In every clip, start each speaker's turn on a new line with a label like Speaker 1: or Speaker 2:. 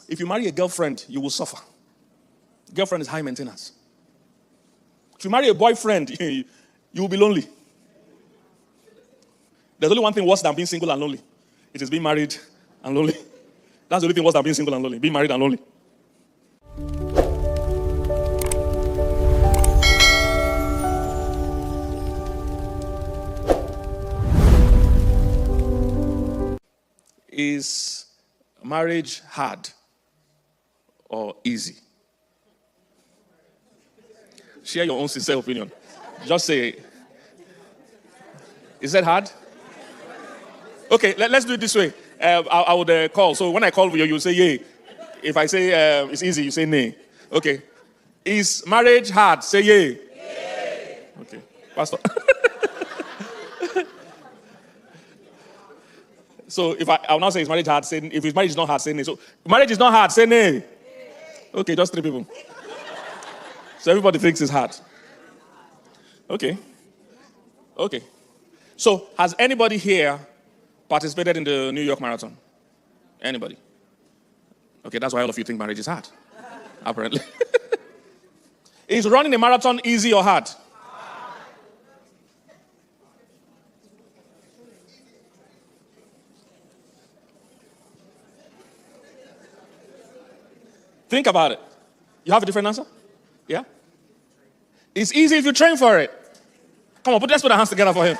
Speaker 1: If you marry a girlfriend, you will suffer. Girlfriend is high maintenance. If you marry a boyfriend, you will be lonely. There's only one thing worse than being single and lonely. It is being married and lonely. That's the only thing worse than being single and lonely. Being married and lonely. Is marriage hard or easy? Share your own sincere opinion. Just say, is that hard? Okay, let's do it this way. I would call. So when I call you, you say yay. If I say it's easy, you say nay. Okay. Is marriage hard? Say yay. Yay. Okay. Pastor. So if I'll now say is marriage hard, say if his marriage is not hard, say nay. So if marriage is not hard, say nay. Okay, just 3 people. So everybody thinks it's hard. Okay. Okay. So has anybody here participated in the New York Marathon? Anybody? Okay, that's why all of you think marriage is hard. Apparently. Is running a marathon easy or hard? Think about it. You have a different answer? Yeah? It's easy if you train for it. Come on, let's put our hands together for him.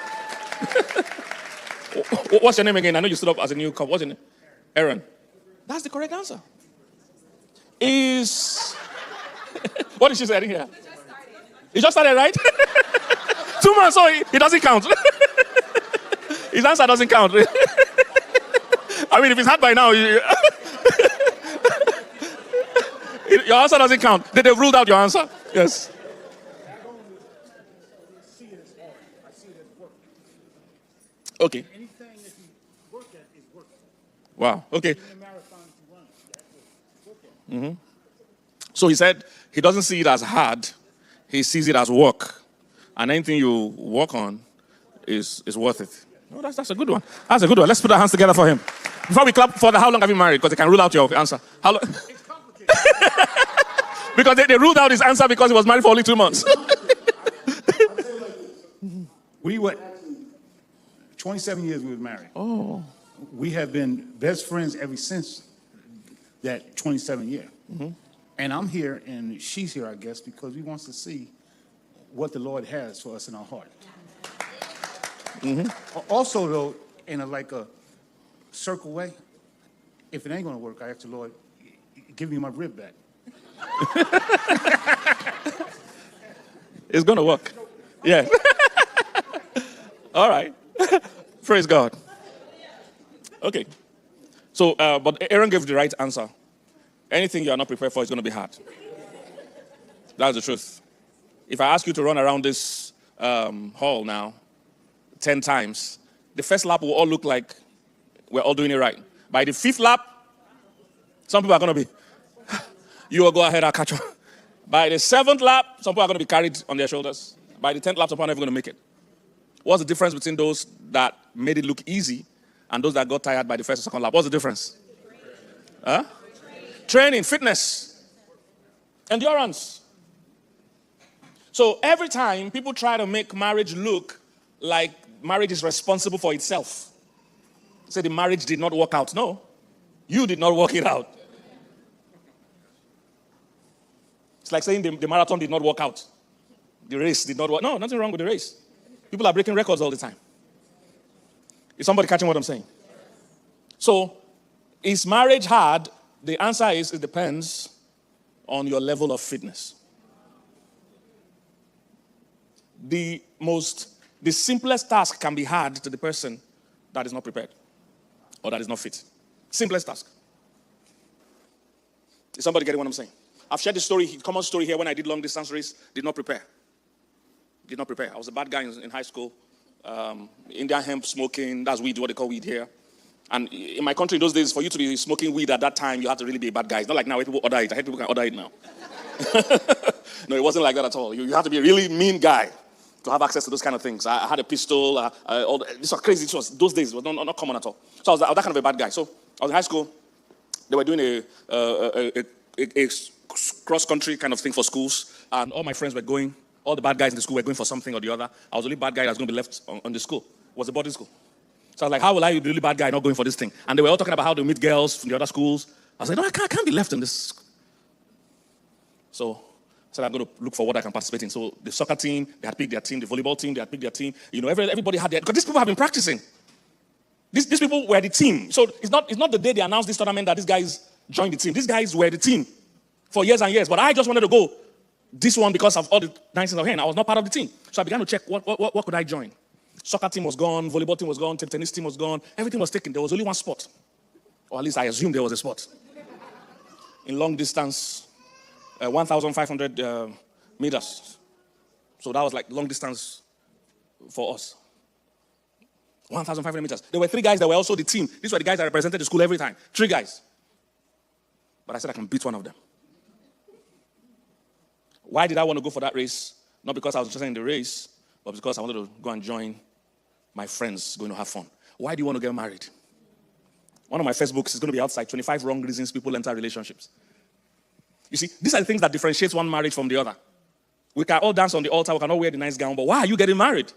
Speaker 1: What's your name again? I know you stood up as a new cop. What's your name? Aaron. That's the correct answer. Is... What did she say? I didn't hear. He just started, right? 2 months, so it doesn't count. His answer doesn't count. I mean, if it's hard by now, your answer doesn't count. They've ruled out your answer. Yes. Okay.
Speaker 2: Anything that you work at is work.
Speaker 1: Wow. Okay.
Speaker 2: In a marathon, you run. That's work.
Speaker 1: So he said he doesn't see it as hard. He sees it as work. And anything you work on is worth it. No, that's a good one. That's a good one. Let's put our hands together for him. Before we clap for how long have you married? Because they can rule out your answer. How long?
Speaker 2: It's complicated.
Speaker 1: Because they ruled out his answer because he was married for only 2 months.
Speaker 2: We were 27 years we were married.
Speaker 1: Oh.
Speaker 2: We have been best friends ever since that 27 year. And I'm here and she's here, I guess, because we want to see what the Lord has for us in our heart. Also, though, in a circle way, if it ain't going to work, I ask the Lord, give me my rib back.
Speaker 1: It's going to work. Yeah. All right. Praise God. Okay. So, but Aaron gave the right answer. Anything you are not prepared for is going to be hard. That's the truth. If I ask you to run around this hall now 10 times, the first lap will all look like we're all doing it right. By the 5th lap, some people are going to be, you will go ahead, I'll catch you. By the 7th lap, some people are going to be carried on their shoulders. By the 10th lap, some people are never going to make it. What's the difference between those that made it look easy and those that got tired by the 1st or 2nd lap? What's the difference? Huh? Training, fitness, endurance. So every time people try to make marriage look like marriage is responsible for itself, say the marriage did not work out. No, you did not work it out. It's like saying the marathon did not work out. The race did not work. No, nothing wrong with the race. People are breaking records all the time. Is somebody catching what I'm saying? So, is marriage hard? The answer is it depends on your level of fitness. The simplest task can be hard to the person that is not prepared or that is not fit. Simplest task. Is somebody getting what I'm saying? I've shared this story, common story here when I did long distance race, did not prepare. I was a bad guy in high school. Indian hemp smoking, that's weed, what they call weed here. And in my country in those days, for you to be smoking weed at that time, you had to really be a bad guy. It's not like now where people order it. I heard people can order it now. No, it wasn't like that at all. You have to be a really mean guy to have access to those kind of things. I had a pistol. This was crazy. Those days it was not common at all. So I was that kind of a bad guy. So I was in high school. They were doing a cross-country kind of thing for schools, and all my friends were going. All the bad guys in the school were going for something or the other. I was the only bad guy that was going to be left on the school. It was a boarding school. So I was like, how will I be the only bad guy not going for this thing? And they were all talking about how they meet girls from the other schools. I was like, no, I can't be left in this. So I said, I'm going to look for what I can participate in. So the soccer team, they had picked their team. The volleyball team, they had picked their team. Everybody had their, because these people have been practicing. These people were the team. So it's not the day they announced this tournament that these guys joined the team. These guys were the team for years and years. But I just wanted to go this one because of all the nice things of hand. I was not part of the team. So I began to check what could I join. Soccer team was gone, volleyball team was gone, tennis team was gone. Everything was taken. There was only one sport. Or at least I assumed there was a sport. In long distance, 1,500 meters. So that was like long distance for us. 1,500 meters. There were 3 guys that were also the team. These were the guys that represented the school every time. 3 guys. But I said I can beat one of them. Why did I want to go for that race? Not because I was interested in the race, but because I wanted to go and join my friends going to have fun. Why do you want to get married? One of my first books is going to be outside, 25 wrong reasons people enter relationships. You see, these are the things that differentiates one marriage from the other. We can all dance on the altar, we can all wear the nice gown, but why are you getting married?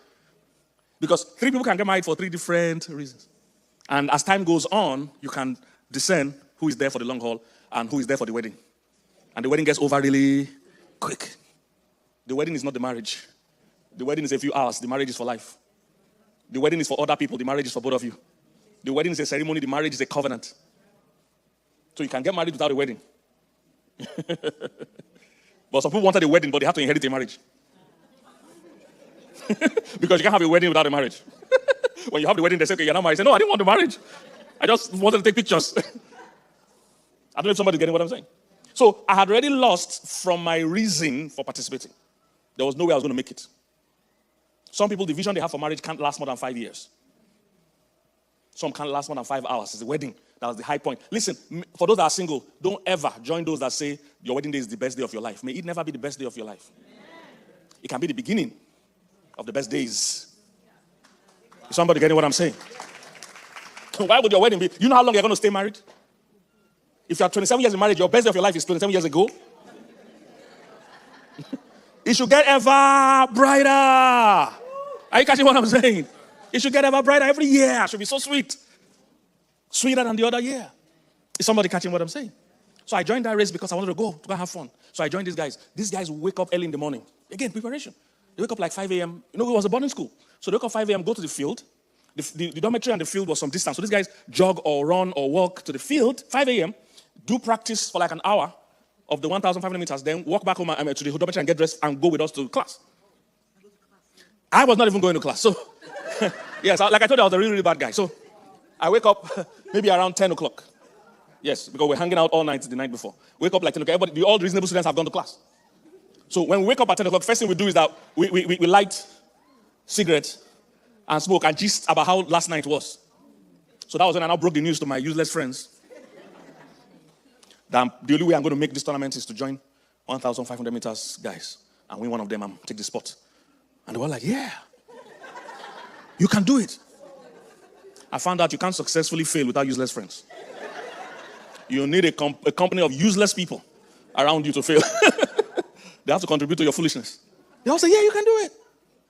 Speaker 1: Because 3 people can get married for 3 different reasons. And as time goes on, you can discern who is there for the long haul and who is there for the wedding. And the wedding gets over really quick. The wedding is not the marriage. The wedding is a few hours. The marriage is for life. The wedding is for other people. The marriage is for both of you. The wedding is a ceremony. The marriage is a covenant. So you can get married without a wedding. But some people wanted a wedding, but they have to inherit a marriage. Because you can't have a wedding without a marriage. When you have the wedding, they say, okay, you're not married. You say, no, I didn't want the marriage. I just wanted to take pictures. I don't know if somebody's getting what I'm saying. So I had already lost from my reason for participating. There was no way I was going to make it. Some people, the vision they have for marriage can't last more than 5 years. Some can't last more than 5 hours. It's a wedding. That was the high point. Listen, for those that are single, don't ever join those that say your wedding day is the best day of your life. May it never be the best day of your life. It can be the beginning of the best days. Is somebody getting what I'm saying? Why would your wedding be? You know how long you're going to stay married? If you're 27 years in marriage, your best day of your life is 27 years ago. It should get ever brighter. Are you catching what I'm saying? It should get ever brighter every year. It should be so sweet. Sweeter than the other year. Is somebody catching what I'm saying? So I joined that race because I wanted to go have fun. So I joined these guys. These guys wake up early in the morning. Again, preparation. They wake up like 5 a.m. You know, it was a boarding school. So they wake up 5 a.m., go to the field. The dormitory and the field was some distance. So these guys jog or run or walk to the field, 5 a.m., do practice for like an hour of the 1,500 meters, then walk back home to the dormitory and get dressed and go with us to class. I was not even going to class. So, yes, like I told you, I was a really, really bad guy. So I wake up maybe around 10 o'clock. Yes, because we're hanging out all night the night before. Wake up like 10 o'clock. Everybody, all the reasonable students have gone to class. So when we wake up at 10 o'clock, first thing we do is that we light cigarettes and smoke and gist about how last night was. So that was when I now broke the news to my useless friends. That the only way I'm going to make this tournament is to join 1,500 meters guys and win one of them and take the spot. And they were like, yeah, you can do it. I found out you can't successfully fail without useless friends. You need a company of useless people around you to fail. They have to contribute to your foolishness. They all say, yeah, you can do it.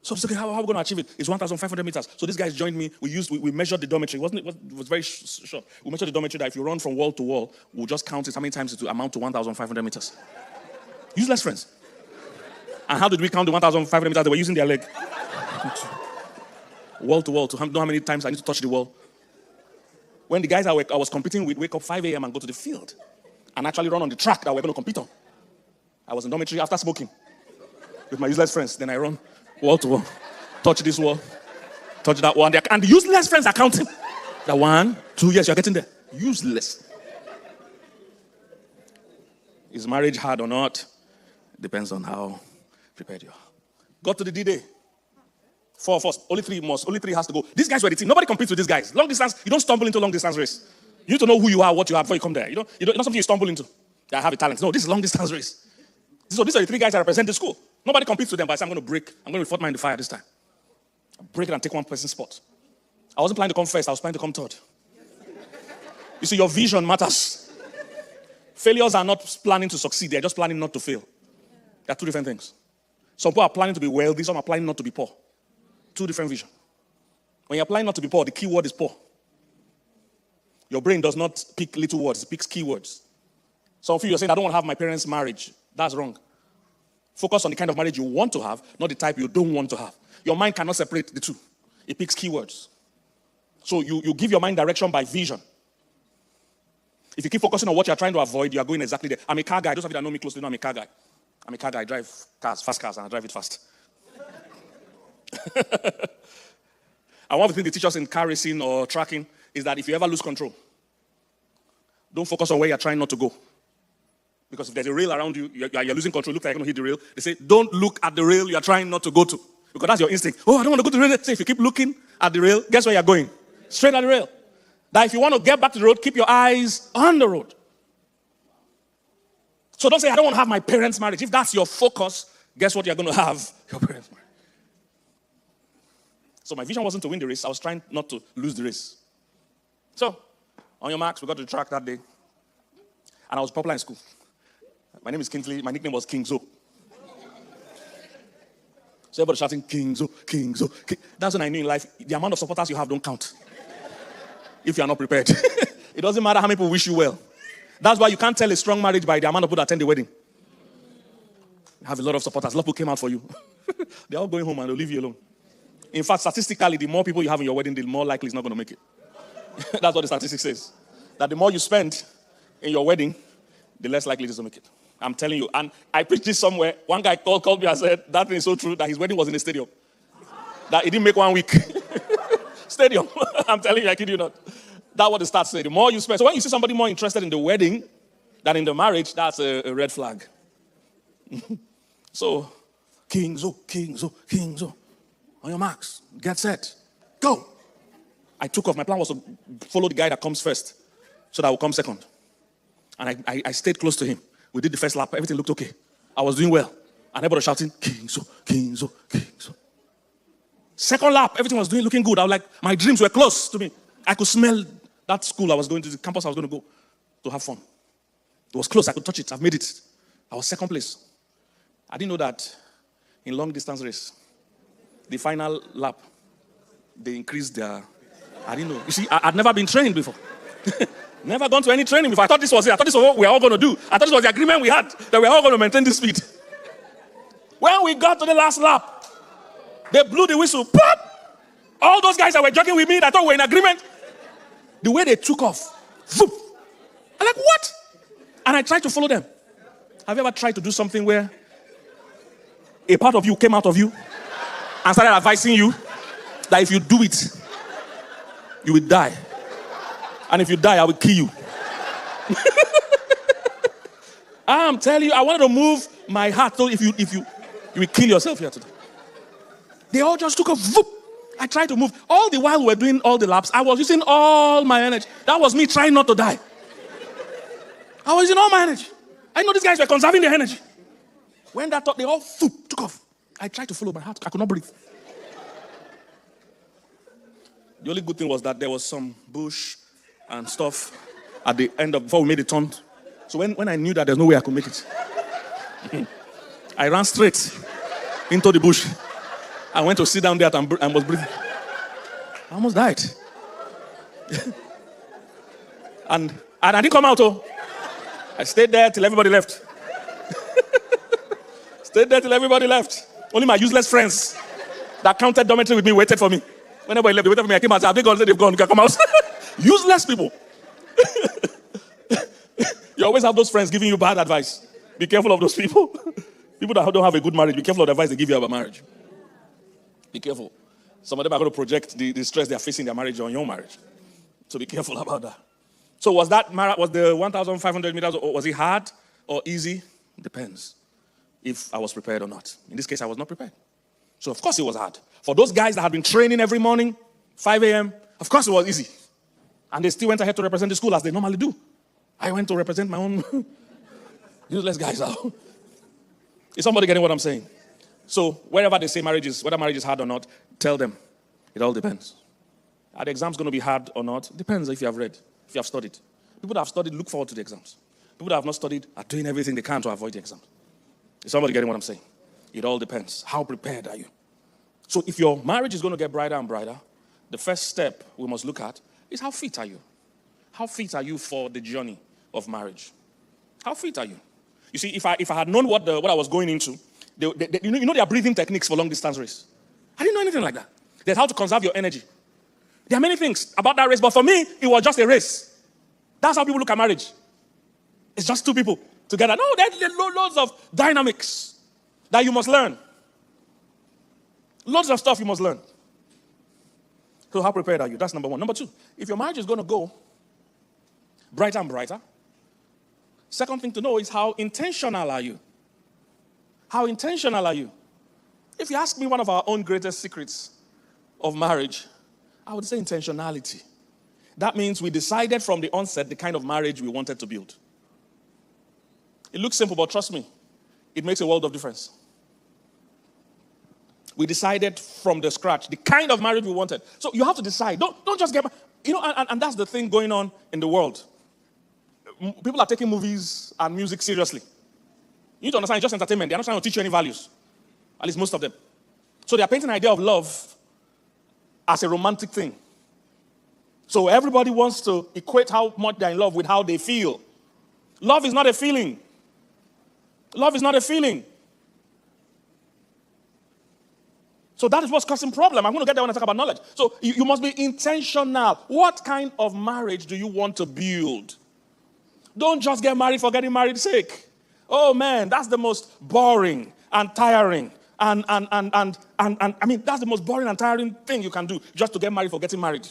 Speaker 1: So I said, okay, how are we going to achieve it? It's 1,500 meters. So these guys joined me. We measured the dormitory. It was very short. We measured the dormitory that if you run from wall to wall, we'll just count it how many times it will amount to 1,500 meters. Useless friends. And how did we count the 1,500 meters? They were using their leg. Wall to wall to know how many times I need to touch the wall. When the guys I was competing with wake up 5 a.m. and go to the field and actually run on the track that we're going to compete on. I was in dormitory after smoking with my useless friends. Then I run wall to wall, touch this wall, touch that one. And the useless friends are counting. The 1, 2, yes, you're getting there. Useless. Is marriage hard or not? Depends on how prepared you are. Got to the D-Day. 4 of us, only 3 has to go. These guys were the team. Nobody competes with these guys. Long distance, you don't stumble into long distance race. You need to know who you are, what you are before you come there. You don't not something you stumble into. I have a talent. No, this is long distance race. So these are the 3 guys that represent the school. Nobody competes with them, but I say I'm going to report mine in the fire this time. Break it and take one person's spot. I wasn't planning to come first, I was planning to come third. You see, your vision matters. Failures are not planning to succeed. They're just planning not to fail. They're two different things. Some people are planning to be wealthy. Some are planning not to be poor. Two different visions. When you're planning not to be poor, the key word is poor. Your brain does not pick little words. It picks key words. Some of you are saying, I don't want to have my parents' marriage. That's wrong. Focus on the kind of marriage you want to have, not the type you don't want to have. Your mind cannot separate the two. It picks keywords. So you give your mind direction by vision. If you keep focusing on what you're trying to avoid, you are going exactly there. I'm a car guy. Those of you that know me closely know I'm a car guy. I'm a car guy. I drive cars, fast cars, and I drive it fast. And one of the things they teach us in car racing or tracking is that if you ever lose control, don't focus on where you're trying not to go. Because if there's a rail around you, you're losing control, look like you're going to hit the rail. They say, don't look at the rail you're trying not to go to. Because that's your instinct. Oh, I don't want to go to the rail. Say, if you keep looking at the rail, guess where you're going? Straight at the rail. That if you want to get back to the road, keep your eyes on the road. So don't say, I don't want to have my parents' marriage. If that's your focus, guess what you're going to have? Your parents' marriage. So my vision wasn't to win the race. I was trying not to lose the race. So, on your marks, we got to the track that day. And I was popular in school. My name is Kingsley. My nickname was King Zo. So everybody shouting, King Zo, King Zo. King. That's when I knew in life, the amount of supporters you have don't count. If you are not prepared. It doesn't matter how many people wish you well. That's why you can't tell a strong marriage by the amount of people that attend the wedding. You have a lot of supporters. A lot of people came out for you. They're all going home and they'll leave you alone. In fact, statistically, the more people you have in your wedding, the more likely it's not going to make it. That's what the statistics says. That the more you spend in your wedding, the less likely it is to make it. I'm telling you. And I preached this somewhere. One guy called me and said, that thing is so true, that his wedding was in a stadium. That he didn't make 1 week. Stadium. I'm telling you, I kid you not. That's what the stats say. The more you spend. So when you see somebody more interested in the wedding than in the marriage, that's a red flag. So, King Zo, King Zo, King Zo. On your marks, get set, go. I took off. My plan was to follow the guy that comes first so that I will come second. And I stayed close to him. We did the first lap. Everything looked okay. I was doing well. And everybody was shouting, King Zo, King Zo, King Zo. Second lap, everything was looking good. I was like, my dreams were close to me. I could smell that school I was going to, the campus I was going to go to have fun. It was close. I could touch it. I've made it. I was second place. I didn't know that in long distance race, the final lap, they increased their, I didn't know. You see, I'd never been trained before. Never gone to any training before. I thought this was it. I thought this was what we were all going to do. I thought this was the agreement we had, that we were all going to maintain this speed. When we got to the last lap, they blew the whistle. Pop! All those guys that were jogging with me, that thought we were in agreement, the way they took off, whoop, I'm like, what? And I tried to follow them. Have you ever tried to do something where a part of you came out of you and started advising you that if you do it, you will die. And if you die, I will kill you. I'm telling you, I wanted to move my heart. So if you will kill yourself here today. They all just took a whoop. I tried to move. All the while we were doing all the laps, I was using all my energy. That was me trying not to die. I was using all my energy. I know these guys were conserving their energy. When that thought, they all whoop, took off. I tried to follow my heart. I could not breathe. The only good thing was that there was some bush and stuff at the end of, before we made the turn. So when I knew that there's no way I could make it, I ran straight into the bush. I went to sit down there and was breathing. I almost died. and I didn't come out. Oh, I stayed there till everybody left. Stayed there till everybody left. Only my useless friends that counted dormitory with me waited for me. When everybody left, they waited for me. I came out. Have they gone? They've gone. You can come out. Useless people. You always have those friends giving you bad advice. Be careful of those people. People that don't have a good marriage, be careful of the advice they give you about marriage. Be careful. Some of them are going to project the stress they are facing in their marriage on your marriage. So be careful about that. So was the 1,500 meters, was it hard or easy? Depends if I was prepared or not. In this case, I was not prepared. So of course it was hard. For those guys that had been training every morning, 5 a.m., of course it was easy. And they still went ahead to represent the school as they normally do. I went to represent my own useless guys out. Is somebody getting what I'm saying? So wherever they say whether marriage is hard or not, tell them. It all depends. Are the exams going to be hard or not? Depends if you have read, if you have studied. People that have studied look forward to the exams. People that have not studied are doing everything they can to avoid the exam. Is somebody getting what I'm saying? It all depends. How prepared are you? So if your marriage is going to get brighter and brighter, the first step we must look at is how fit are you? How fit are you for the journey of marriage? How fit are you? You see, if I had known what I was going into, you know there are breathing techniques for long distance race. I didn't know anything like that. There's how to conserve your energy. There are many things about that race, but for me, it was just a race. That's how people look at marriage. It's just two people together. No, there are loads of dynamics that you must learn. Loads of stuff you must learn. So how prepared are you? That's number one. Number two, if your marriage is going to go brighter and brighter, second thing to know is how intentional are you? How intentional are you? If you ask me one of our own greatest secrets of marriage, I would say intentionality. That means we decided from the onset the kind of marriage we wanted to build. It looks simple, but trust me, it makes a world of difference. We decided from the scratch the kind of marriage we wanted. So you have to decide. Don't just get, and that's the thing going on in the world. People are taking movies and music seriously. You need to understand it's just entertainment. They're not trying to teach you any values. At least most of them. So they're painting an idea of love as a romantic thing. So everybody wants to equate how much they're in love with how they feel. Love is not a feeling. Love is not a feeling. So that is what's causing problem. I'm going to get there when I talk about knowledge. So you must be intentional. What kind of marriage do you want to build? Don't just get married for getting married sake. Oh man, that's the most boring and tiring. And I mean, that's the most boring and tiring thing you can do, just to get married for getting married.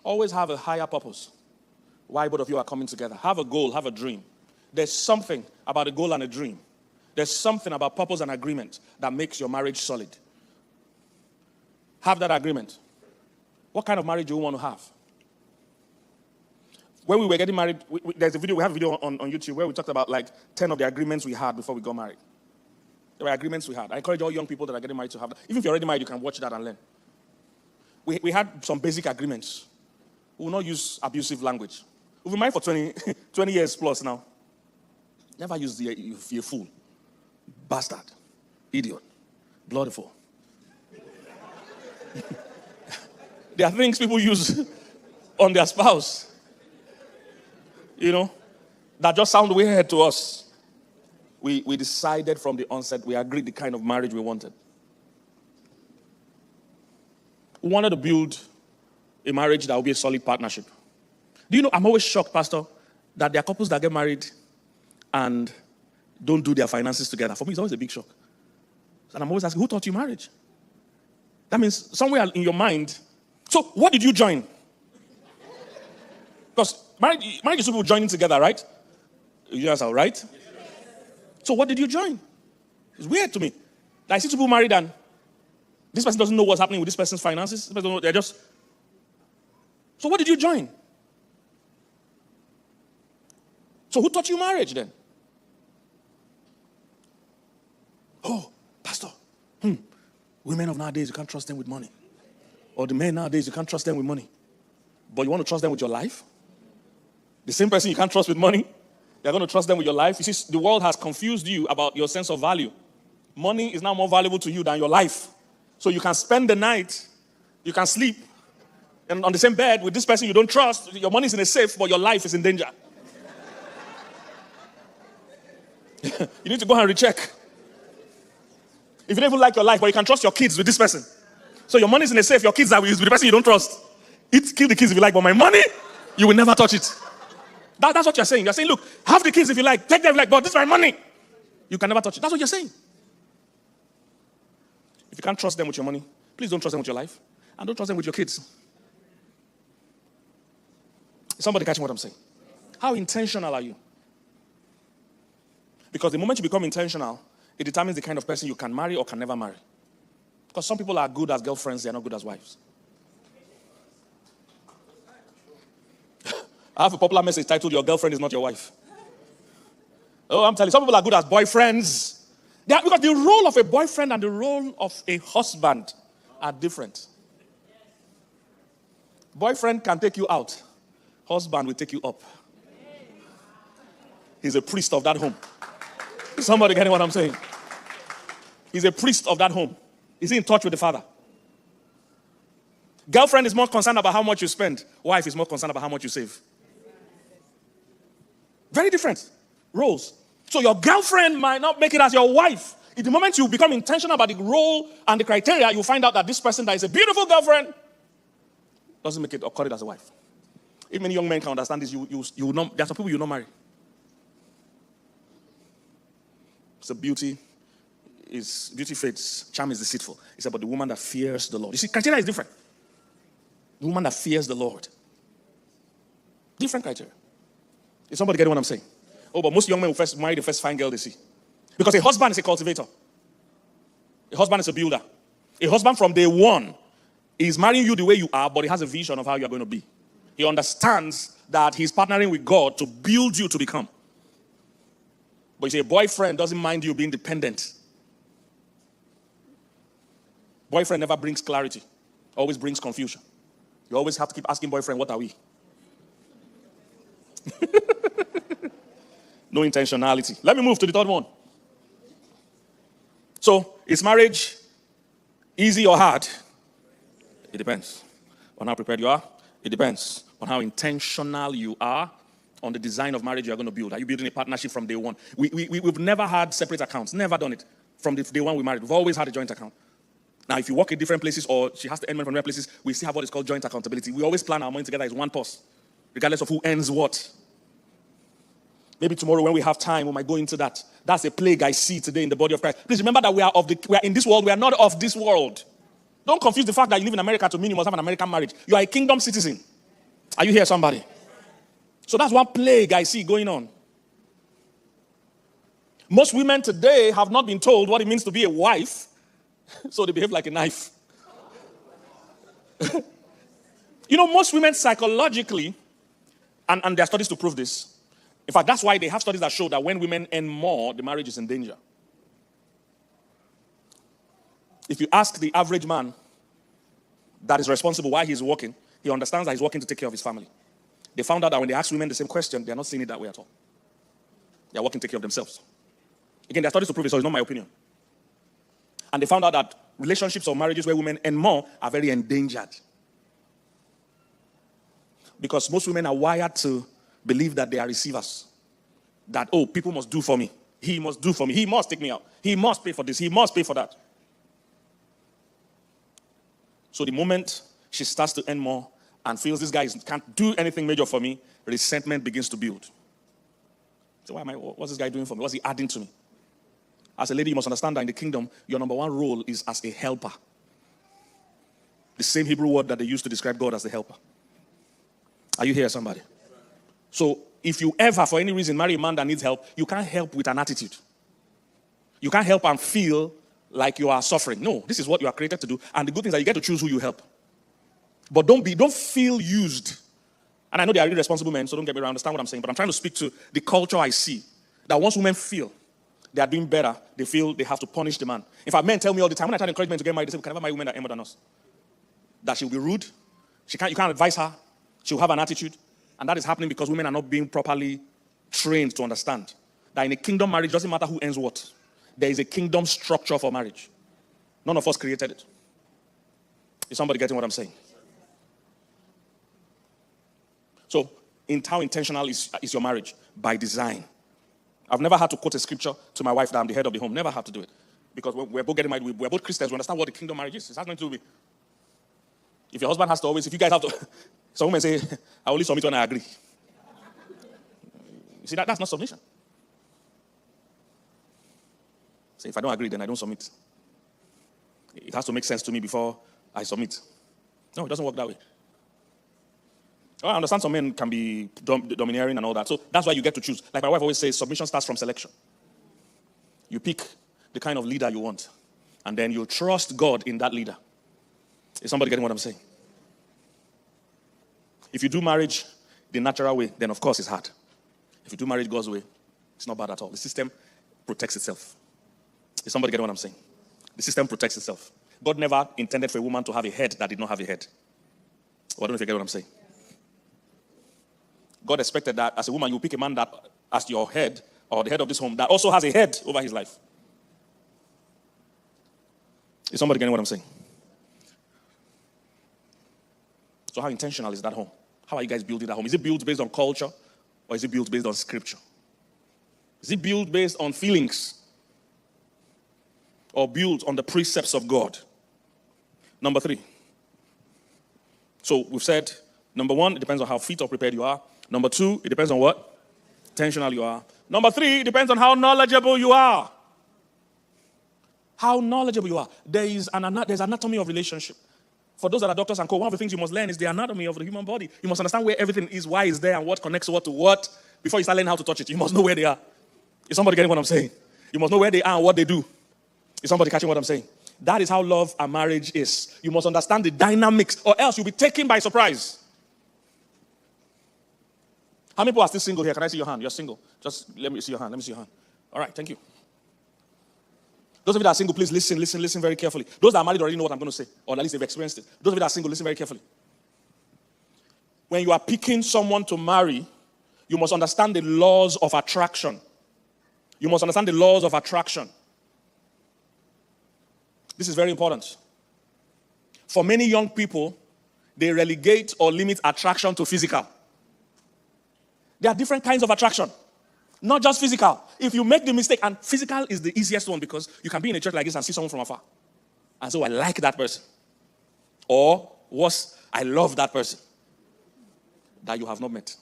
Speaker 1: Always have a higher purpose. Why both of you are coming together. Have a goal, have a dream. There's something about a goal and a dream. There's something about purpose and agreement that makes your marriage solid. Have that agreement. What kind of marriage do you want to have? When we were getting married, we have a video on YouTube where we talked about like 10 of the agreements we had before we got married. There were agreements we had. I encourage all young people that are getting married to have that. Even if you're already married, you can watch that and learn. We had some basic agreements. We will not use abusive language. We've been married for 20 years plus now. Never use you fool, bastard, idiot, bloodful. There are things people use on their spouse, that just sound weird to us. We decided from the onset, we agreed the kind of marriage we wanted. We wanted to build a marriage that will be a solid partnership. Do you know, I'm always shocked, Pastor, that there are couples that get married and don't do their finances together. For me, it's always a big shock. And I'm always asking, who taught you marriage? That means somewhere in your mind. So what did you join? Because marriage is people joining together, right? You guys are right? So what did you join? It's weird to me. I see two people married and this person doesn't know what's happening with this person's finances. This person don't know, they're just... So what did you join? So who taught you marriage then? Oh, Pastor, women of nowadays, you can't trust them with money. Or the men nowadays, you can't trust them with money. But you want to trust them with your life? The same person you can't trust with money, you're going to trust them with your life? You see, the world has confused you about your sense of value. Money is now more valuable to you than your life. So you can spend the night, you can sleep, and on the same bed with this person you don't trust, your money is in a safe, but your life is in danger. You need to go and recheck. If you don't even like your life, but you can trust your kids with this person. So your money is in a safe, your kids are with the person you don't trust. Kill the kids if you like, but my money, you will never touch it. That's what you're saying. You're saying, look, have the kids if you like, take them if you like, but this is my money. You can never touch it. That's what you're saying. If you can't trust them with your money, please don't trust them with your life. And don't trust them with your kids. Is somebody catching what I'm saying? How intentional are you? Because the moment you become intentional, it determines the kind of person you can marry or can never marry. Because some people are good as girlfriends, they're not good as wives. I have a popular message titled, Your Girlfriend is Not Your Wife. Oh, I'm telling you, some people are good as boyfriends. Because the role of a boyfriend and the role of a husband are different. Boyfriend can take you out. Husband will take you up. He's a priest of that home. Somebody getting what I'm saying? He's a priest of that home. Is he in touch with the Father? Girlfriend is more concerned about how much you spend. Wife is more concerned about how much you save. Very different roles. So your girlfriend might not make it as your wife. In the moment you become intentional about the role and the criteria, you find out that this person that is a beautiful girlfriend doesn't make it or cut it as a wife. If many young men can understand this, you will not, there are some people you will not marry. So beauty fades, charm is deceitful. It's about the woman that fears the Lord. You see, criteria is different. The woman that fears the Lord. Different criteria. Is somebody getting what I'm saying? Oh, but most young men will first marry the first fine girl they see. Because a husband is a cultivator. A husband is a builder. A husband from day one is marrying you the way you are, but he has a vision of how you are going to be. He understands that he's partnering with God to build you to become. But you see, a boyfriend doesn't mind you being dependent. Boyfriend never brings clarity. Always brings confusion. You always have to keep asking boyfriend, what are we? No intentionality. Let me move to the third one. So, is marriage easy or hard? It depends on how prepared you are. It depends on how intentional you are on the design of marriage you are going to build. Are you building a partnership from day one? We've never had separate accounts. Never done it from the day one we married. We've always had a joint account. Now, if you work in different places or she has to earn money from different places, we still have what is called joint accountability. We always plan our money together as one purse, regardless of who earns what. Maybe tomorrow when we have time, we might go into that. That's a plague I see today in the body of Christ. Please remember that we are in this world. We are not of this world. Don't confuse the fact that you live in America to mean you must have an American marriage. You are a kingdom citizen. Are you here, somebody? So that's one plague I see going on. Most women today have not been told what it means to be a wife, so they behave like a knife. Most women psychologically, and there are studies to prove this. In fact, that's why they have studies that show that when women earn more, the marriage is in danger. If you ask the average man that is responsible why he's working, he understands that he's working to take care of his family. They found out that when they ask women the same question, they're not seeing it that way at all. They're working to take care of themselves. Again, there are studies to prove it, so it's not my opinion. And they found out that relationships or marriages where women earn more are very endangered. Because most women are wired to believe that they are receivers. That, people must do for me. He must do for me. He must take me out. He must pay for this. He must pay for that. So the moment she starts to earn more and feels this guy can't do anything major for me, resentment begins to build. So what's this guy doing for me? What's he adding to me? As a lady, you must understand that in the kingdom, your number one role is as a helper. The same Hebrew word that they used to describe God as the helper. Are you here, somebody? So if you ever, for any reason, marry a man that needs help, you can't help with an attitude. You can't help and feel like you are suffering. No, this is what you are created to do. And the good thing is that you get to choose who you help. But don't feel used. And I know they are really responsible men, so don't get me wrong, understand what I'm saying. But I'm trying to speak to the culture I see. That once women feel they are doing better, they feel they have to punish the man. In fact, men tell me all the time, when I try to encourage men to get married, they say, we can never marry women that are more than us. That she'll be rude. You can't advise her. She'll have an attitude. And that is happening because women are not being properly trained to understand that in a kingdom marriage, it doesn't matter who earns what. There is a kingdom structure for marriage. None of us created it. Is somebody getting what I'm saying? So, how intentional is your marriage? By design. I've never had to quote a scripture to my wife that I'm the head of the home. Never had to do it. Because we're both getting married. We're both Christians. We understand what the kingdom marriage is. It has nothing to do with. If your husband has to always, if you guys have to, some women say, I only submit when I agree. You see, that's not submission. Say, if I don't agree, then I don't submit. It has to make sense to me before I submit. No, it doesn't work that way. I understand some men can be domineering and all that. So that's why you get to choose. Like my wife always says, submission starts from selection. You pick the kind of leader you want. And then you trust God in that leader. Is somebody getting what I'm saying? If you do marriage the natural way, then of course it's hard. If you do marriage God's way, it's not bad at all. The system protects itself. Is somebody getting what I'm saying? The system protects itself. God never intended for a woman to have a head that did not have a head. Well, I don't know if you get what I'm saying. God expected that as a woman, you pick a man that as your head or the head of this home that also has a head over his life. Is somebody getting what I'm saying? So how intentional is that home? How are you guys building that home? Is it built based on culture or is it built based on scripture? Is it built based on feelings or built on the precepts of God? Number 3. So we've said, number 1, it depends on how fit or prepared you are. Number 2, it depends on what? Intentional you are. Number 3, it depends on how knowledgeable you are. How knowledgeable you are. There's anatomy of relationship. For those that are doctors and co, one of the things you must learn is the anatomy of the human body. You must understand where everything is, why it's there, and what connects what to what. Before you start learning how to touch it, you must know where they are. Is somebody getting what I'm saying? You must know where they are and what they do. Is somebody catching what I'm saying? That is how love and marriage is. You must understand the dynamics, or else you'll be taken by surprise. How many people are still single here? Can I see your hand? You're single. Just let me see your hand. Let me see your hand. All right, thank you. Those of you that are single, please listen very carefully. Those that are married already know what I'm going to say, or at least they've experienced it. Those of you that are single, listen very carefully. When you are picking someone to marry, you must understand the laws of attraction. You must understand the laws of attraction. This is very important. For many young people, they relegate or limit attraction to physical. There are different kinds of attraction. Not just physical. If you make the mistake, and physical is the easiest one because you can be in a church like this and see someone from afar. And so I like that person. Or worse, I love that person that you have not met.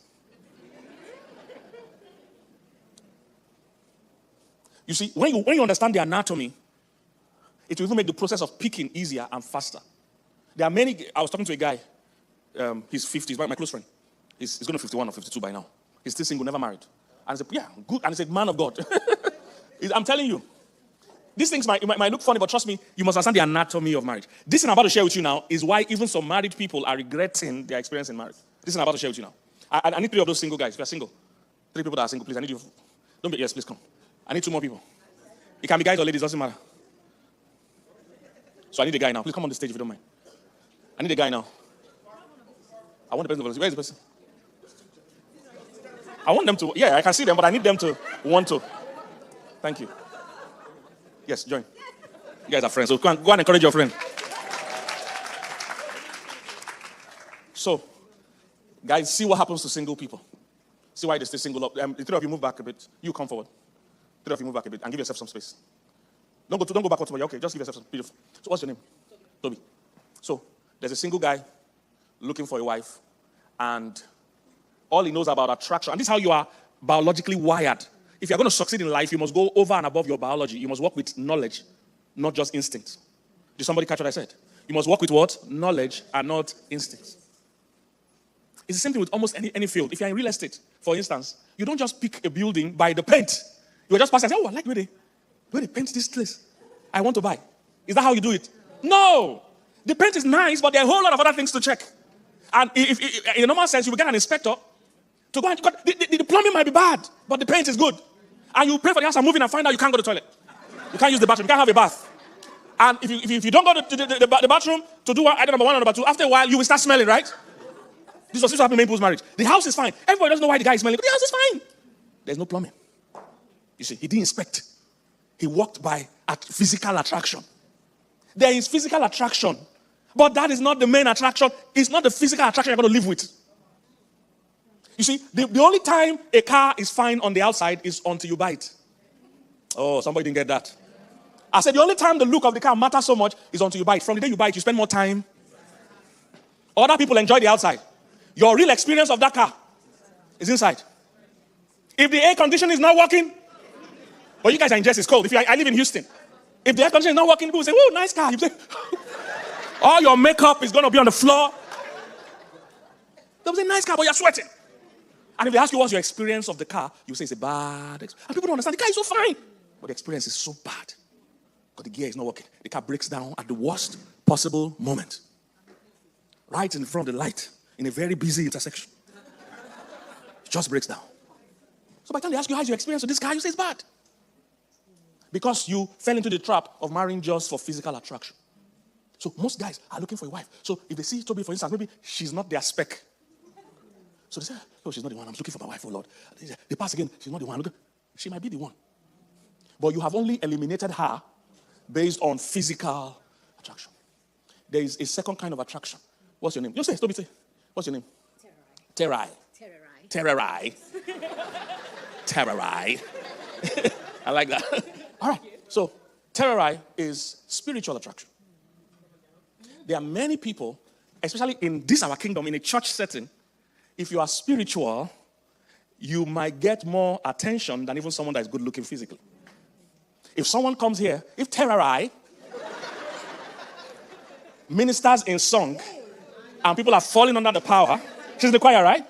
Speaker 1: You see, when you understand the anatomy, it will even make the process of picking easier and faster. There are many, I was talking to a guy, he's 50, he's my close friend. He's going to 51 or 52 by now. He's still single, never married. And I said, yeah, good. And he's a man of God. I'm telling you, these things might look funny, but trust me, you must understand the anatomy of marriage. This thing I'm about to share with you now is why even some married people are regretting their experience in marriage. This thing I'm about to share with you now. I need 3 of those single guys. If you're single, 3 people that are single, please, I need you. Don't be, yes, please come. I need 2 more people. It can be guys or ladies, doesn't matter. So I need a guy now. Please come on the stage if you don't mind. I need a guy now. I want the person to, where is the person? I want them to, yeah, I can see them, but I need them to want to. Thank you. Yes, join. You guys are friends, so go and encourage your friend. So, guys, see what happens to single people. See why they stay single up. The 3 of you move back a bit. You come forward. 3 of you move back a bit and give yourself some space. Don't go backwards. Okay, just give yourself some beautiful. So what's your name? Toby. So there's a single guy looking for a wife, and all he knows about attraction, and this is how you are biologically wired. If you're going to succeed in life, you must go over and above your biology. You must work with knowledge, not just instinct. Did somebody catch what I said? You must work with what? Knowledge and not instincts. It's the same thing with almost any field. If you're in real estate, for instance, you don't just pick a building by the paint. You just pass and say, oh, I like the way they paint this place. I want to buy. Is that how you do it? No. The paint is nice, but there are a whole lot of other things to check. And if in a normal sense, you will get an inspector to go and the plumbing might be bad, but the paint is good. And you pay for the house and move in and find out you can't go to the toilet. You can't use the bathroom. You can't have a bath. And if you don't go to the bathroom to do either number 1 or number 2, after a while, you will start smelling, right? This was happening in many people's marriage. The house is fine. Everybody doesn't know why the guy is smelling, but the house is fine. There's no plumbing. You see, he didn't inspect. He walked by physical attraction. There is physical attraction, but that is not the main attraction. It's not the physical attraction you're going to live with. You see, the only time a car is fine on the outside is until you buy it. Oh, somebody didn't get that. I said the only time the look of the car matters so much is until you buy it. From the day you buy it, you spend more time. Other people enjoy the outside. Your real experience of that car is inside. If the air conditioning is not working, but you guys are in Jersey, it's cold. I live in Houston. If the air conditioning is not working, people say, oh, nice car. You say, all your makeup is going to be on the floor. They'll say, nice car, but you're sweating. And if they ask you what's your experience of the car, you say it's a bad experience. And people don't understand, the car is so fine. But the experience is so bad. Because the gear is not working. The car breaks down at the worst possible moment. Right in front of the light, in a very busy intersection. It just breaks down. So by the time they ask you how's your experience with this car, you say it's bad. Because you fell into the trap of marrying just for physical attraction. So most guys are looking for a wife. So if they see Toby, for instance, maybe she's not their spec. So they say, oh, she's not the one. I'm looking for my wife, oh Lord. They pass again. She's not the one. She might be the one. But you have only eliminated her based on physical attraction. There is a second kind of attraction. What's your name? You say, stop it, say. What's your name? Terai. Terai. Terai. I like that. All right. So, Terai is spiritual attraction. There are many people, especially in this our kingdom, in a church setting, if you are spiritual, you might get more attention than even someone that is good looking physically. If someone comes here, if Terai ministers in song, and people are falling under the power, she's the choir, right?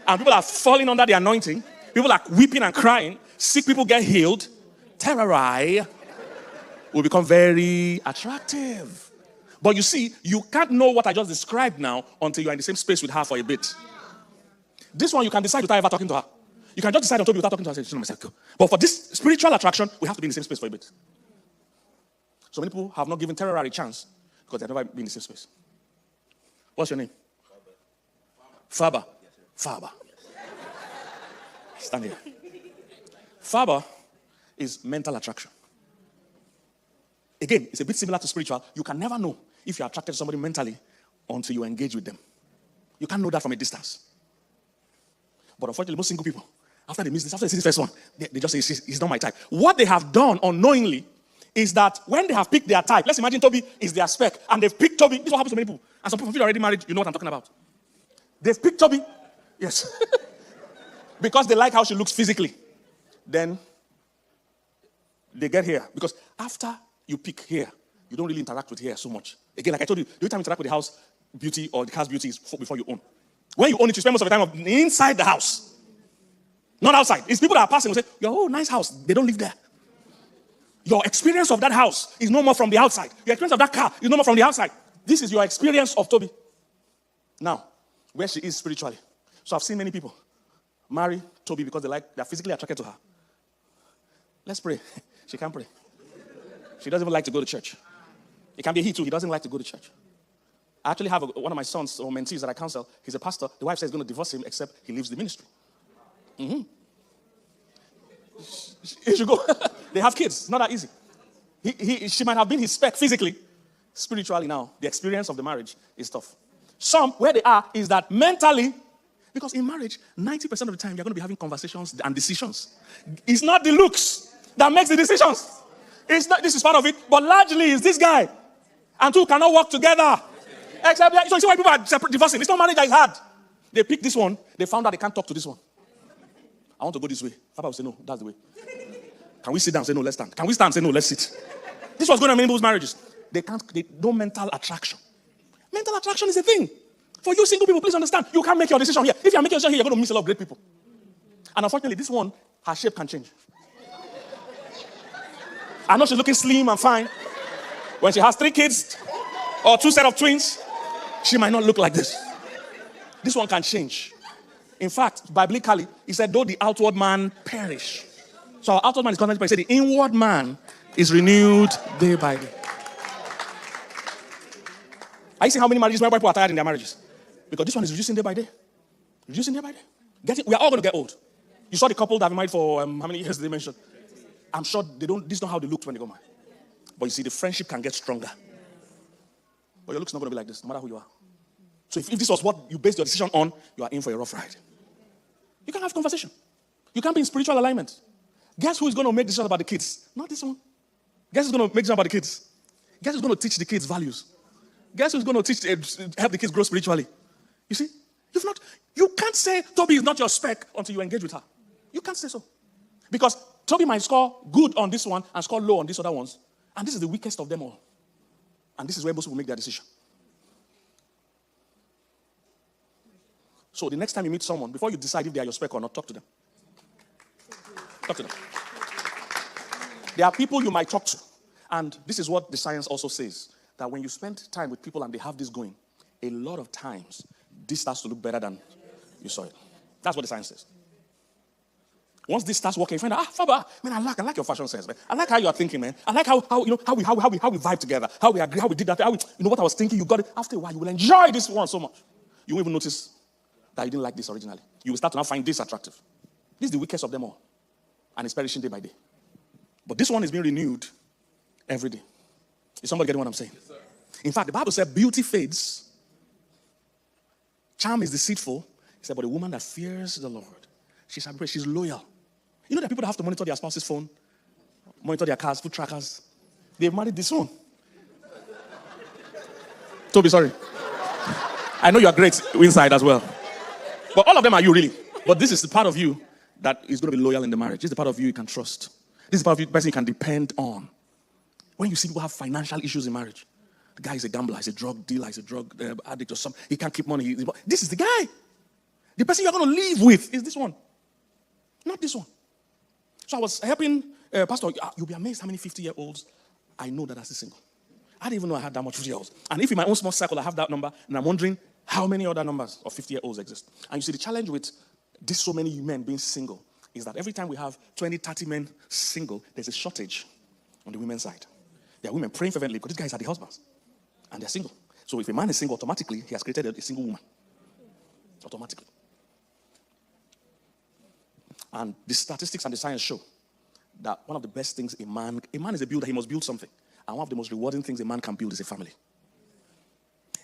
Speaker 1: And people are falling under the anointing, people are weeping and crying, sick people get healed, Terai will become very attractive. But you see, you can't know what I just described now until you're in the same space with her for a bit. This one you can decide without ever talking to her. You can just decide on Toby without talking to her. Say, she's not my circle. But for this spiritual attraction, we have to be in the same space for a bit. So many people have not given Terror a chance because they've never been in the same space. What's your name? Faber. Faber. Stand here. Faber is mental attraction. Again, it's a bit similar to spiritual. You can never know if you're attracted to somebody mentally until you engage with them. You can't know that from a distance. But unfortunately, most single people, after they miss this, after they see the first one, they just say, he's not my type. What they have done unknowingly is that when they have picked their type, let's imagine Toby is their spec, and they've picked Toby. This is what happens to many people. And some people feel already married, you know what I'm talking about. They've picked Toby, yes, because they like how she looks physically. Then they get here. Because after you pick here, you don't really interact with here so much. Again, like I told you, the only time you interact with the house beauty or the car's beauty is before you own. When you own it, you spend most of the time inside the house. Not outside. It's people that are passing who say, oh, nice house. They don't live there. Your experience of that house is no more from the outside. Your experience of that car is no more from the outside. This is your experience of Toby. Now, where she is spiritually. So I've seen many people marry Toby because they're physically attracted to her. Let's pray. She can't pray. She doesn't even like to go to church. It can be he too. He doesn't like to go to church. I actually have one of my sons or mentees that I counsel. He's a pastor. The wife says he's going to divorce him except he leaves the ministry. He should go. They have kids. It's not that easy. She might have been his spec physically. Spiritually now, the experience of the marriage is tough. Some, where they are, is that mentally, because in marriage, 90% of the time, you're going to be having conversations and decisions. It's not the looks that makes the decisions. It's not, this is part of it, but largely it's this guy. And two cannot work together. Except, so you see why people are divorcing. It's not marriage that is hard. They picked this one. They found out they can't talk to this one. I want to go this way. Papa will say, no, that's the way. Can we sit down? Say, no, let's stand. Can we stand? Say, no, let's sit. This was going on in many people's marriages. No mental attraction. Mental attraction is a thing. For you single people, please understand. You can't make your decision here. If you're making your decision here, you're going to miss a lot of great people. And unfortunately, this one, her shape can change. I know she's looking slim and fine. When she has 3 kids or 2 sets of twins, she might not look like this. This one can change. In fact, biblically, he said, though the outward man perish. So our outward man is constantly perishing. He said, the inward man is renewed day by day. Are you seeing how many marriages where people are tired in their marriages? Because this one is reducing day by day. Reducing day by day. We are all going to get old. You saw the couple that have been married for how many years did they mention? I'm sure this is not how they looked when they got married. But you see, the friendship can get stronger. But your look's not going to be like this, no matter who you are. So if this was what you based your decision on, you are in for a rough ride. You can't have conversation. You can't be in spiritual alignment. Guess who is going to make decisions about the kids? Not this one. Guess who's going to make decisions about the kids? Guess who's going to teach the kids values? Guess who's going to help the kids grow spiritually? You see? You can't say Toby is not your spec until you engage with her. You can't say so. Because Toby might score good on this one and score low on these other ones. And this is the weakest of them all. And this is where most people make their decision. So the next time you meet someone, before you decide if they are your spec or not, talk to them. Talk to them. There are people you might talk to. And this is what the science also says. That when you spend time with people and they have this going, a lot of times, this starts to look better than you saw it. That's what the science says. Once this starts working, you find out, Faber, man, I like your fashion sense, man. I like how you are thinking, man. I like how we vibe together, how we agree, how we did that, you know what I was thinking, you got it. After a while, you will enjoy this one so much. You won't even notice that you didn't like this originally. You will start to now find this attractive. This is the weakest of them all. And it's perishing day by day. But this one is being renewed every day. Is somebody getting what I'm saying? Yes, sir. In fact, the Bible said beauty fades. Charm is deceitful. He said, but a woman that fears the Lord, she's loyal. You know that people that have to monitor their spouse's phone, monitor their cars, food trackers, they've married this one. Toby, sorry. I know you are great inside as well. But all of them are you, really. But this is the part of you that is going to be loyal in the marriage. This is the part of you you can trust. This is the part of you, person you can depend on. When you see people have financial issues in marriage, the guy is a gambler, he's a drug dealer, he's a drug addict or something. He can't keep money. This is the guy. The person you're going to live with is this one. Not this one. So I was helping Pastor. You'll be amazed how many 50-year-olds I know that are still single. I didn't even know I had that much 50-year-olds. And if in my own small circle I have that number, and I'm wondering how many other numbers of 50-year-olds exist. And you see, the challenge with this so many men being single is that every time we have 20, 30 men single, there's a shortage on the women's side. There are women praying fervently because these guys are the husbands. And they're single. So if a man is single, automatically, he has created a single woman. Automatically. And the statistics and the science show that one of the best things a man is a builder, he must build something. And one of the most rewarding things a man can build is a family.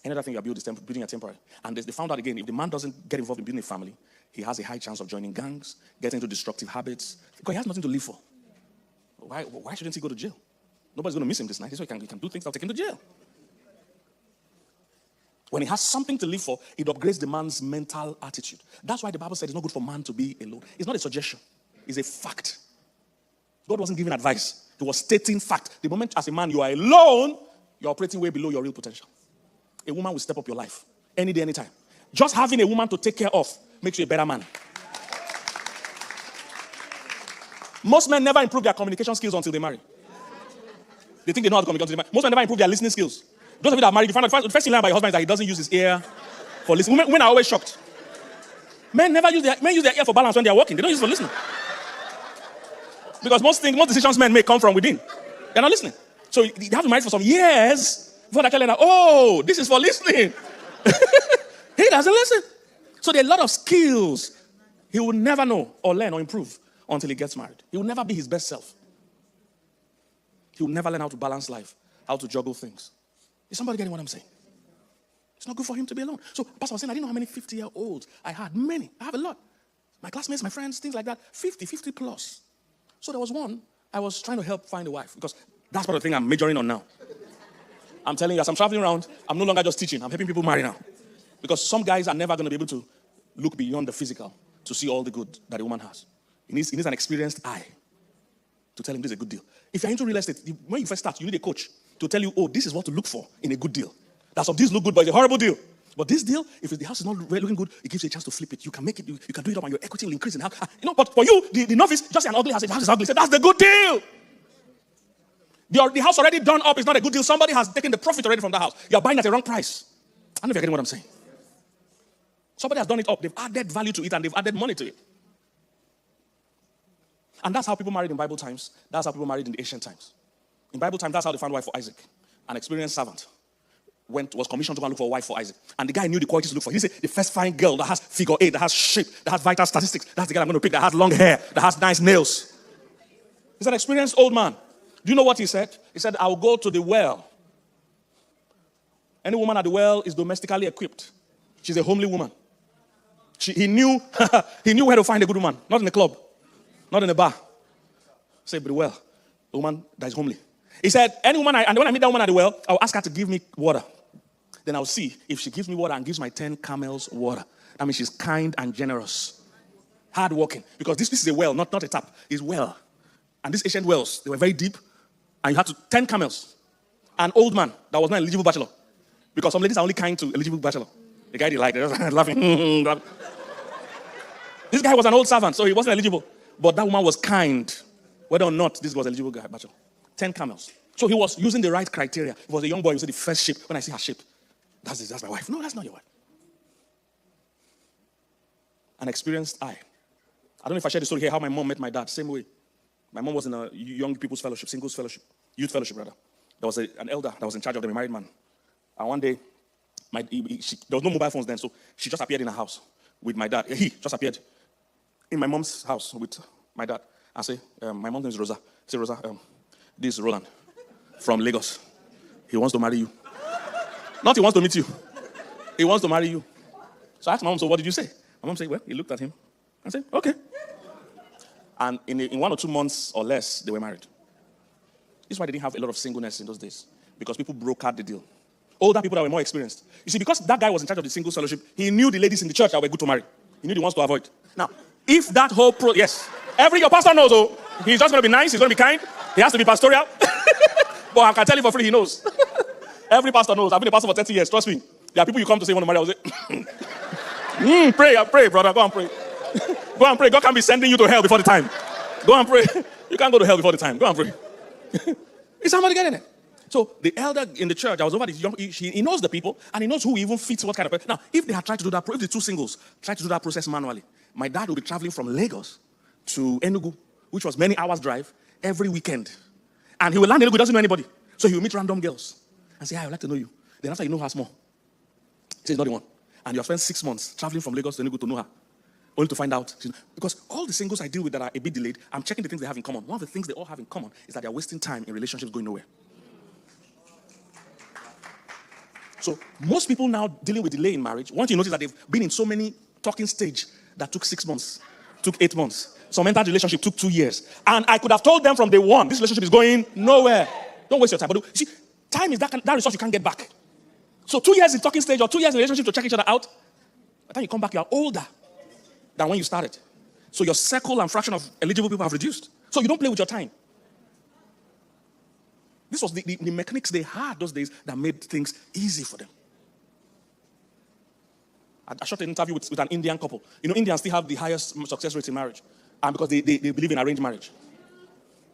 Speaker 1: Any other thing you build is building a temporary. And they found out again, if the man doesn't get involved in building a family, he has a high chance of joining gangs, getting into destructive habits, because he has nothing to live for. Why shouldn't he go to jail? Nobody's going to miss him this night. So he can do things that'll take him to jail. When he has something to live for, it upgrades the man's mental attitude. That's why the Bible said it's not good for man to be alone. It's not a suggestion. It's a fact. God wasn't giving advice. He was stating fact. The moment as a man you are alone, you're operating way below your real potential. A woman will step up your life. Any day, anytime. Just having a woman to take care of makes you a better man. Most men never improve their communication skills until they marry. They think they know how to communicate until they marry. Most men never improve their listening skills. Those of you that are married, you find out the first thing you learn about your husband is that he doesn't use his ear for listening. Women are always shocked. Men use their ear for balance when they are walking. They don't use it for listening. Because most decisions men make come from within. They're not listening. So you have to marry for some years before they tell them, oh, this is for listening. He doesn't listen. So there are a lot of skills he will never know or learn or improve until he gets married. He will never be his best self. He will never learn how to balance life, how to juggle things. Is somebody getting what I'm saying? It's not good for him to be alone. So Pastor was saying, I didn't know how many 50-year-olds I had. Many. I have a lot. My classmates, my friends, things like that. 50 plus. So there was one, I was trying to help find a wife because that's part of the thing I'm majoring on now. I'm telling you, as I'm traveling around, I'm no longer just teaching. I'm helping people marry now. Because some guys are never going to be able to look beyond the physical to see all the good that a woman has. He needs an experienced eye to tell him this is a good deal. If you're into real estate, when you first start, you need a coach to tell you, oh, this is what to look for in a good deal. That some deals look good, but it's a horrible deal. But this deal, if the house is not looking good, it gives you a chance to flip it. You can make it, you can do it up and your equity will increase in the house. But for you, the novice, just say an ugly house, the house is ugly. Say, that's the good deal. The house already done up is not a good deal. Somebody has taken the profit already from the house. You're buying at the wrong price. I don't know if you're getting what I'm saying. Somebody has done it up. They've added value to it and they've added money to it. And that's how people married in Bible times. That's how people married in the ancient times. In Bible times, that's how they found a wife for Isaac. An experienced servant was commissioned to go and look for a wife for Isaac. And the guy knew the qualities to look for. He said, the first fine girl that has figure 8, that has shape, that has vital statistics, that's the girl I'm going to pick, that has long hair, that has nice nails. He's an experienced old man. Do you know what he said? He said, I will go to the well. Any woman at the well is domestically equipped. She's a homely woman. He knew where to find a good woman. Not in a club. Not in a bar. Say, but the well. The woman that is homely. He said, and when I meet that woman at the well, I'll ask her to give me water. Then I'll see if she gives me water and gives my 10 camels water. That means she's kind and generous. Hardworking. Because this is a well, not a tap. It's well. And these ancient wells, they were very deep. And you had 10 camels. An old man that was not an eligible bachelor. Because some ladies are only kind to eligible bachelor. The guy they liked, they were laughing. This guy was an old servant, so he wasn't eligible. But that woman was kind, whether or not this was eligible guy, bachelor. 10 camels. So he was using the right criteria. If he was a young boy, he said the first shape. When I see her shape, that's my wife. No, that's not your wife. An experienced eye. I don't know if I shared the story here, how my mom met my dad. Same way. My mom was in a young people's fellowship, singles fellowship, youth fellowship rather. There was an elder that was in charge of them, a married man. And one day, there was no mobile phones then, so she just appeared in her house with my dad. He just appeared in my mom's house with my dad. I say, my mom's name is Rosa. I say, Rosa, this is Roland from Lagos. He wants to marry you. Not he wants to meet you. He wants to marry you. So I asked my mom, so what did you say? My mom said, well, he looked at him. I said, okay. And in 1 or 2 months or less, they were married. This is why they didn't have a lot of singleness in those days. Because people brokered the deal. Older people that were more experienced. You see, because that guy was in charge of the single fellowship, he knew the ladies in the church that were good to marry. He knew the ones to avoid. Now, if that whole yes, your pastor knows, oh, he's just going to be nice, he's going to be kind, he has to be pastoral. But I can tell you for free, he knows. Every pastor knows. I've been a pastor for 30 years, trust me. There are people you come to say you want to marry, I will say, pray, brother, go and pray. Go and pray. God can't be sending you to hell before the time. Go and pray. You can't go to hell before the time. Go and pray. Is somebody getting it? So the elder in the church, I was over this young, he knows the people, and he knows who even fits what kind of person. Now, if they had tried to do that, if the two singles tried to do that process manually, my dad would be traveling from Lagos to Enugu, which was many hours drive, every weekend. And he will land in Enugu, doesn't know anybody. So he will meet random girls and say, hi, I'd like to know you. Then after you know her small, he says, not the one. And you have spent 6 months traveling from Lagos to Enugu to know her. Only to find out. Because all the singles I deal with that are a bit delayed, I'm checking the things they have in common. One of the things they all have in common is that they're wasting time in relationships going nowhere. So most people now dealing with delay in marriage, once you notice that they've been in so many talking stage that took 6 months, took 8 months. Some mental relationship took 2 years. And I could have told them from day one, this relationship is going nowhere. Don't waste your time. But see, time is that resource you can't get back. So 2 years in talking stage or 2 years in relationship to check each other out, by the time you come back, you are older than when you started. So your circle and fraction of eligible people have reduced. So you don't play with your time. This was the mechanics they had those days that made things easy for them. I shot an interview with an Indian couple. You know, Indians still have the highest success rate in marriage. And because they believe in arranged marriage.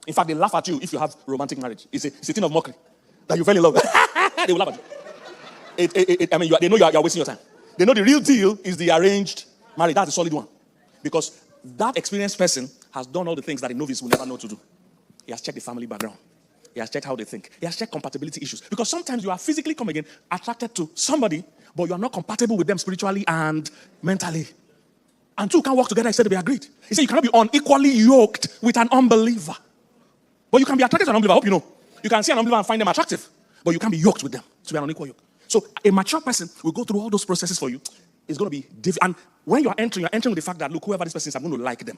Speaker 1: In fact, they laugh at you if you have romantic marriage. It's a thing of mockery. That you fell in love. They will laugh at you. They know you're wasting your time. They know the real deal is the arranged marriage. That's a solid one. Because that experienced person has done all the things that a novice will never know to do. He has checked the family background. He has checked how they think. He has checked compatibility issues. Because sometimes you are physically, attracted to somebody, but you are not compatible with them spiritually and mentally. And two can work together instead of be agreed. He said you cannot be unequally yoked with an unbeliever. But you can be attracted to an unbeliever. I hope you know. You can see an unbeliever and find them attractive. But you can't be yoked with them to be an unequal yoke. So a mature person will go through all those processes for you. It's going to be difficult. And when you're entering with the fact that, look, whoever this person is, I'm going to like them.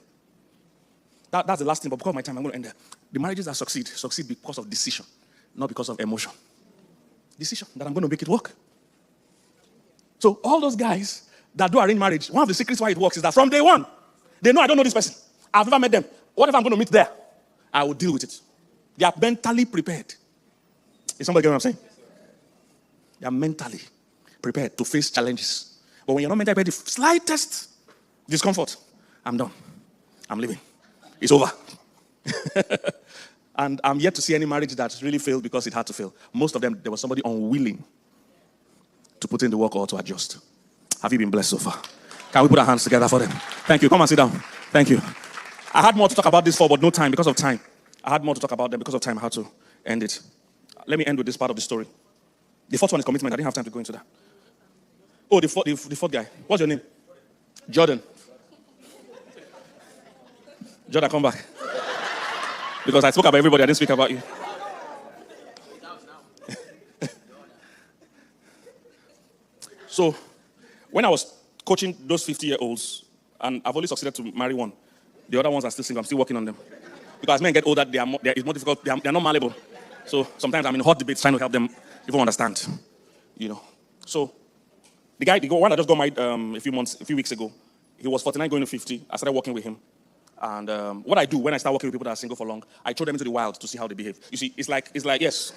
Speaker 1: That's the last thing, but because of my time, I'm going to end there. The marriages that succeed because of decision, not because of emotion. Decision, that I'm going to make it work. So all those guys that do arrange marriage, one of the secrets why it works is that from day one, they know I don't know this person. I've never met them. Whatever I'm going to meet there, I will deal with it. They are mentally prepared. Is somebody getting what I'm saying? They are mentally prepared to face challenges. But when you're not mentally prepared, the slightest discomfort, I'm done. I'm leaving. It's over. And I'm yet to see any marriage that really failed because it had to fail. Most of them, there was somebody unwilling to put in the work or to adjust. Have you been blessed so far? Can we put our hands together for them? Thank you. Come and sit down. Thank you. I had more to talk about this for, but no time because of time. I had more to talk about them because of time. I had to end it. Let me end with this part of the story. The fourth one is commitment. I didn't have time to go into that. Oh, the fourth guy. What's your name? Jordan. Jordan, come back. Because I spoke about everybody, I didn't speak about you. So, when I was coaching those 50-year-olds, and I've only succeeded to marry one, the other ones are still single. I'm still working on them. Because as men get older, it's more difficult. They are not malleable. So sometimes I'm in hot debates trying to help them even understand. You know. So the one that just got married a few weeks ago, he was 49 going to 50. I started working with him. And what I do when I start working with people that are single for long, I throw them into the wild to see how they behave. You see, it's like yes.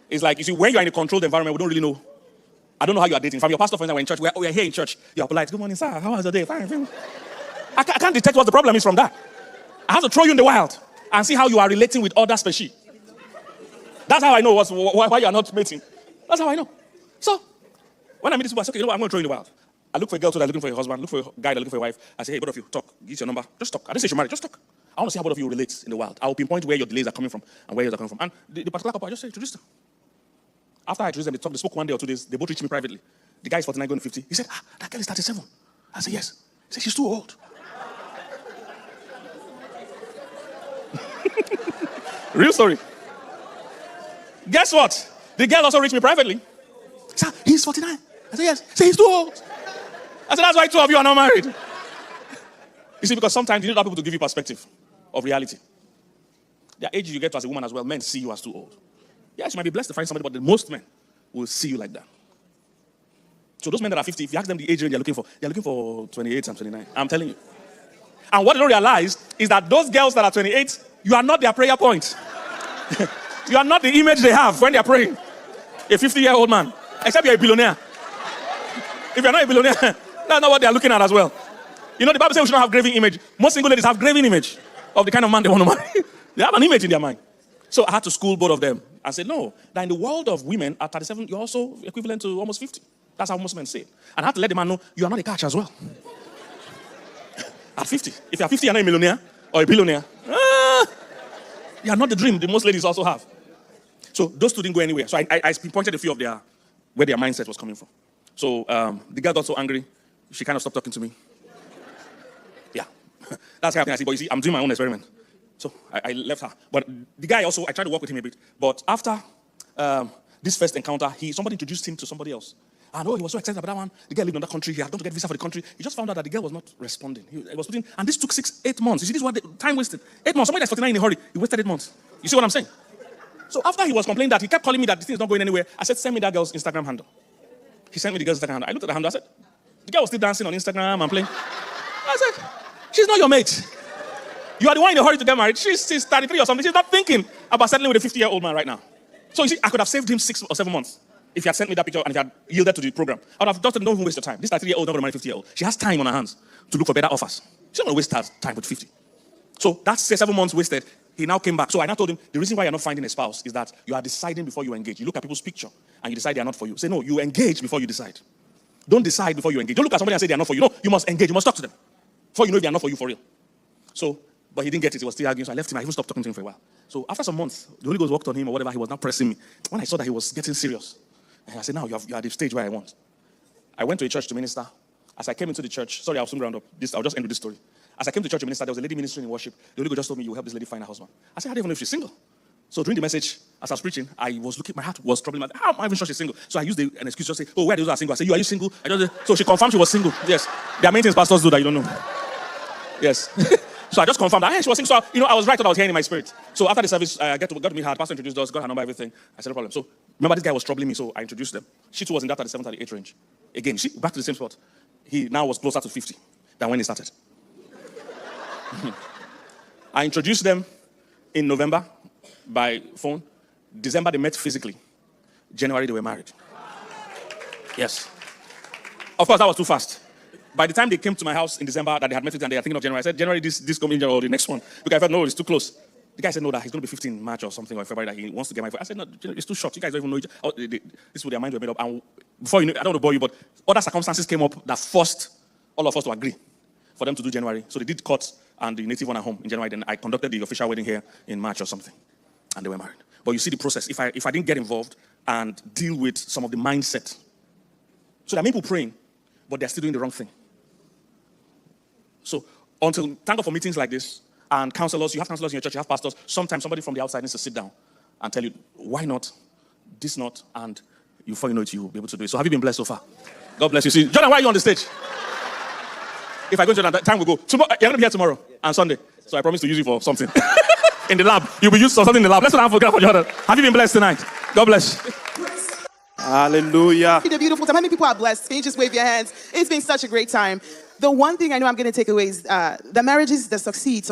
Speaker 1: It's like, you see, when you're in a controlled environment, we don't really know. I don't know how you are dating. From your pastor friends that were in church, we're here in church. You're polite. Good morning, sir. How was the day? Fine. I can't detect what the problem is from that. I have to throw you in the wild and see how you are relating with other species. That's how I know why you are not mating. That's how I know. So, when I meet this people, I say, okay, you know what, I'm going to throw you in the wild. I look for a girl that are looking for a husband, look for a guy that looking for a wife. I say, hey, both of you, talk. Give your number. Just talk. I didn't say you're married. Just talk. I want to see how both of you relate in the wild. I will pinpoint where your delays are coming from and where yours are coming from. And the particular couple, I just say, introduce them. After I introduced them, they spoke 1 day or 2 days. They both reached me privately. The guy is 49 going to 50. He said, that girl is 37. I said, yes. He said, she's too old. Real story. Guess what? The girl also reached me privately. He said, he's 49. I said, yes. He said, he's too old. I said, that's why two of you are not married. You see, because sometimes you need other people to give you perspective of reality. The age you get to as a woman as well, men see you as too old. Yes, you might be blessed to find somebody, but most men will see you like that. So those men that are 50, if you ask them the age range they're looking for 28 and 29. I'm telling you. And what they don't realize is that those girls that are 28, you are not their prayer point. You are not the image they have when they are praying. A 50-year-old man, except you're a billionaire. If you're not a billionaire, that's not what they're looking at as well. You know, the Bible says we should not have graven image. Most single ladies have graven image of the kind of man they want to marry. They have an image in their mind. So I had to school both of them. I said, no, that in the world of women, at 37, you're also equivalent to almost 50. That's how most men say it. And I had to let the man know, you are not a catch as well. At 50. If you're 50, you're not a millionaire or a billionaire. You are not the dream that most ladies also have. So those two didn't go anywhere. So I pinpointed a few of where their mindset was coming from. So the girl got so angry, she kind of stopped talking to me. Yeah. That's how I see. But you see, I'm doing my own experiment. So I left her. But the guy also, I tried to work with him a bit. But after this first encounter, somebody introduced him to somebody else. And he was so excited about that one. The guy lived in another country. He had gone to get visa for the country. He just found out that the girl was not responding. He was putting, and this took 8 months. You see, this is what time wasted. 8 months. Somebody that's 49 in a hurry. He wasted 8 months. You see what I'm saying? So after he was complaining that, he kept calling me that this thing is not going anywhere. I said, send me that girl's Instagram handle. He sent me the girl's Instagram handle. I looked at the handle. I said, the girl was still dancing on Instagram and playing. I said, she's not your mate. You are the one in a hurry to get married. She's 33 or something. She's not thinking about settling with a 50-year-old man right now. So you see, I could have saved him 6 or 7 months if he had sent me that picture and if he had yielded to the program. I would have thought, don't even waste your time. This 33-year-old not going to marry 50-year-old. She has time on her hands to look for better offers. She's not going to waste her time with 50. So that's 7 months wasted. He now came back. So I now told him, the reason why you're not finding a spouse is that you are deciding before you engage. You look at people's picture and you decide they are not for you. Say, no, you engage before you decide. Don't decide before you engage. Don't look at somebody and say they are not for you. No, you must engage. You must talk to them before you know if they are not for you for real. So, but he didn't get it. He was still arguing. So I left him. I even stopped talking to him for a while. So after some months, the Holy Ghost worked on him or whatever. He was now pressing me. When I saw that he was getting serious, and I said, now you are at the stage where I want. I went to a church to minister. As I came into the church, sorry, I'll soon round up. I'll just end with this story. As I came to church to minister, there was a lady ministering in worship. The Holy Ghost just told me, you will help this lady find a husband. I said, I don't even know if she's single. So during the message, as I was preaching, I was looking, my heart was troubling. How am I even sure she's single? So I used an excuse to say, oh, where are those who are single? I said, are you single? So she confirmed she was single. Yes. There are many things pastors do that you don't know. Yes. So I just confirmed that, hey, she was single. So, I was right what I was hearing in my spirit. So after the service, I got to meet her. The pastor introduced us, got her number, everything. I said, no problem. So remember, this guy was troubling me, so I introduced them. She too was in that 37, 38 range. Again, back to the same spot. He now was closer to 50 than when he started. I introduced them in November by phone. December, they met physically. January, they were married. Yes. Of course, that was too fast. By the time they came to my house in December, that they had met it and they are thinking of January, I said, January, this coming January or the next one. Because I felt, no, it's too close. The guy said, no, that he's going to be 15 in March or something, or February, that he wants to get married. I said, no, it's too short. You guys don't even know each other. This is what their minds were made up. And before you know, I don't want to bore you, but other circumstances came up that forced all of us to agree for them to do January. So they did court and the native one at home in January. Then I conducted the official wedding here in March or something. And they were married. But you see the process. If I didn't get involved and deal with some of the mindset. So there are people praying, but they're still doing the wrong thing. So thank God for meetings like this and counselors, you have counselors in your church, you have pastors. Sometimes somebody from the outside needs to sit down and tell you, why not, this not, and before you know it, you'll be able to do it. So have you been blessed so far? God bless you. See, Jordan, why are you on the stage? If I go to Jordan, time will go. Tomorrow, you're going to be here tomorrow and Sunday. So I promise to use you for something. In the lab. You'll be used for something in the lab. Let's not forget for Jordan. Have you been blessed tonight? God bless you.
Speaker 3: Hallelujah.
Speaker 4: It's been a beautiful time. How many people are blessed? Can you just wave your hands? It's been such a great time. The one thing I know I'm going to take away is the marriages that succeed.